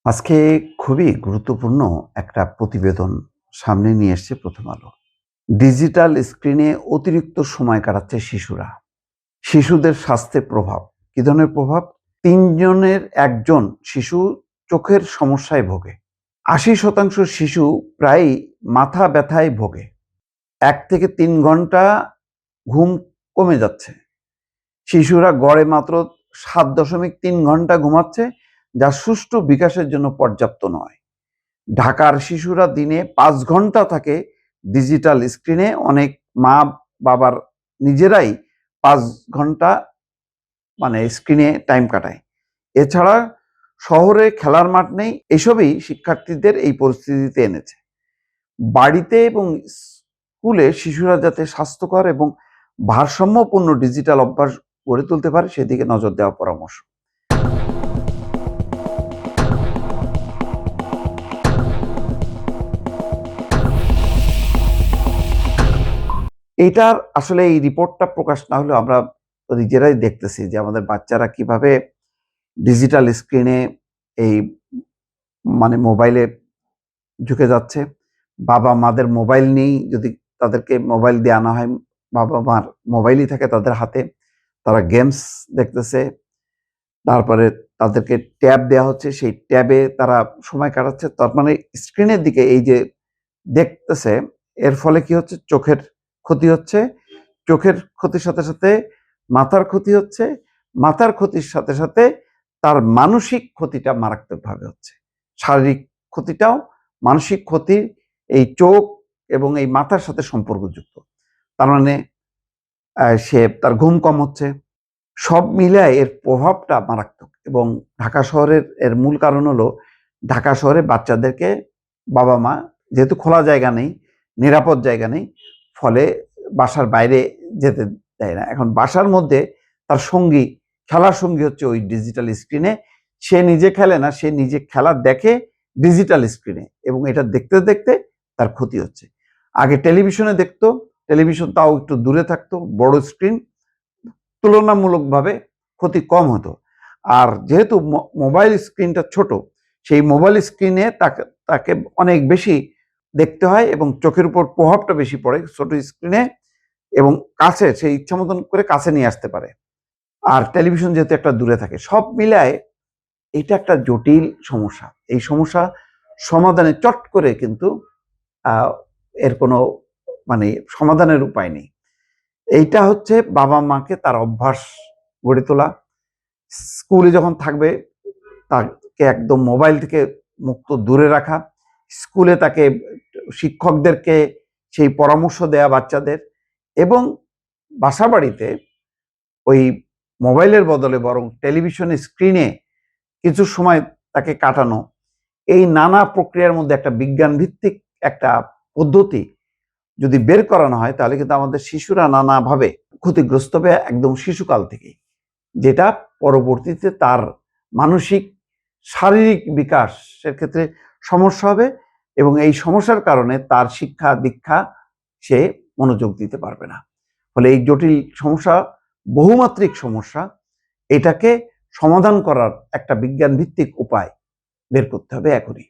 আজকে খুবই গুরুত্বপূর্ণ একটা প্রতিবেদন সামনে নিয়ে এসছে প্রথম আলো। ডিজিটাল স্ক্রিনে অতিরিক্ত সময় কাটাচ্ছে শিশুরা। শিশুদের স্বাস্থ্যের প্রভাব। কি ধরনের প্রভাব? ৩ জনের ১ জন শিশু চোখের সমস্যায় ভোগে। ৮০% শিশু প্রায়ই মাথা ব্যথায় ভোগে। ১ থেকে ৩ ঘন্টা ঘুম কমে যাচ্ছে। শিশুরা গড়ে মাত্র ৭.৩ ঘন্টা ঘুমাচ্ছে, যা সুষ্ঠু বিকাশের জন্য পর্যাপ্ত নয়। ঢাকার শিশুরা দিনে ৫ ঘন্টা থাকে ডিজিটাল স্ক্রিনে। অনেক মা-বাবার নিজেরাই ৫ ঘন্টা স্ক্রিনে টাইম কাটায়। এছাড়া শহরে খেলার মাঠ নেই। এসবই শিক্ষার্থীদের এই পরিস্থিতিতে এনেছে। বাড়িতে এবং স্কুলে শিশুরা যাতে স্বাস্থ্যকর এবং ভারসাম্যপূর্ণ ডিজিটাল অভ্যাস গড়ে তুলতে পারে সেদিকে নজর দেওয়ার পরামর্শ। এইটার আসলে এই রিপোর্টটা প্রকাশ না হলেও আমরা নিজেরাই দেখতেছি যে আমাদের বাচ্চারা কিভাবে ডিজিটাল স্ক্রিনে এই মোবাইলে ঝুঁকে যাচ্ছে। বাবা-মাদের মোবাইল নিয়েই যদি তাদেরকে মোবাইল দিয়ে আনা হয়, বাবা-মার মোবাইলই থাকে তাদের হাতে। তারা গেমস দেখতেছে। তারপরে তাদেরকে ট্যাব দেয়া হচ্ছে, সেই ট্যাবে তারা সময় কাটাচ্ছে। তার মানে স্ক্রিনের দিকে এই যে দেখতেছে, এর ফলে কি হচ্ছে? চোখের ক্ষতি হচ্ছে। চোখের ক্ষতির সাথে, সাথে মাথার ক্ষতি হচ্ছে। মাথার ক্ষতির সাথে, সাথে তার মানসিক ক্ষতিটা মারাত্মকভাবে হচ্ছে। শারীরিক ক্ষতিটাও, মানসিক ক্ষতি এই চোখ এবং এই মাথার সাথে সম্পর্কযুক্ত। তার মানে সে তার ঘুম কম হচ্ছে। সব মিলায় এর প্রভাবটা মারাত্মক এবং ঢাকা শহরের এর মূল কারণ হলো ঢাকা শহরে বাচ্চাদেরকে বাবা-মা যেহেতু খোলা জায়গা নেই, নিরাপদ জায়গা নেই, ফলে বাসার বাইরে যেতে দেয় না। এখন বাসার মধ্যে তার সঙ্গী, খেলার সঙ্গী হচ্ছে ওই ডিজিটাল স্ক্রিনে। সে নিজে খেলে না, সে নিজে খেলা দেখে ডিজিটাল স্ক্রিনে এবং এটা দেখতে, দেখতে তার ক্ষতি হচ্ছে। আগে টেলিভিশনে দেখতো, টেলিভিশন তাও একটু দূরে থাকতো, বড় স্ক্রিন, তুলনামূলকভাবে ক্ষতি কম হতো। আর যেহেতু মোবাইল স্ক্রিনটা ছোট, সেই মোবাইল স্ক্রিনে তাকে তাকে অনেক বেশি দেখতে হয় এবং চোখের উপর প্রভাবটা বেশি পড়ে ছোট স্ক্রিনে এবং কাছে সে ইচ্ছা মতন করে কাছে নিয়ে আসতে পারে। আর টেলিভিশন যেহেতু একটা দূরে থাকে, সব মিলায় এটা একটা জটিল সমস্যা। এই সমস্যা সমাধানে চট করে কিন্তু এর কোনো সমাধানের উপায় নেই। এইটা হচ্ছে বাবা-মাকে তার অভ্যাস গড়ে তোলা। স্কুলে যখন থাকবে তাকে একদম মোবাইল থেকে মুক্ত দূরে রাখা। স্কুলে তাকে শিক্ষকদেরকে সেই পরামর্শ দেয়া বাচ্চাদের এবং বাসাবাড়িতে ওই মোবাইলের বদলে বরং টেলিভিশনের স্ক্রিনে কিছু সময় তাকে কাটানো। এই নানা প্রক্রিয়ার মধ্যে একটা বিজ্ঞানভিত্তিক একটা পদ্ধতি যদি বের করানো হয় তাহলে কিন্তু আমাদের শিশুরা নানাভাবে ক্ষতিগ্রস্ত হবে একদম শিশুকাল থেকেই। যেটা পরবর্তীতে তার মানসিক, শারীরিক বিকাশের ক্ষেত্রে সমস্যা হবে এবং এই সমস্যার কারণে তার শিক্ষা-দীক্ষা সে মনোযোগ দিতে পারবে না। ফলে এই জটিল সমস্যা, বহুমাত্রিক সমস্যা, এটাকে সমাধান করার একটা বিজ্ঞানভিত্তিক উপায় বের করতে হবে এখনই।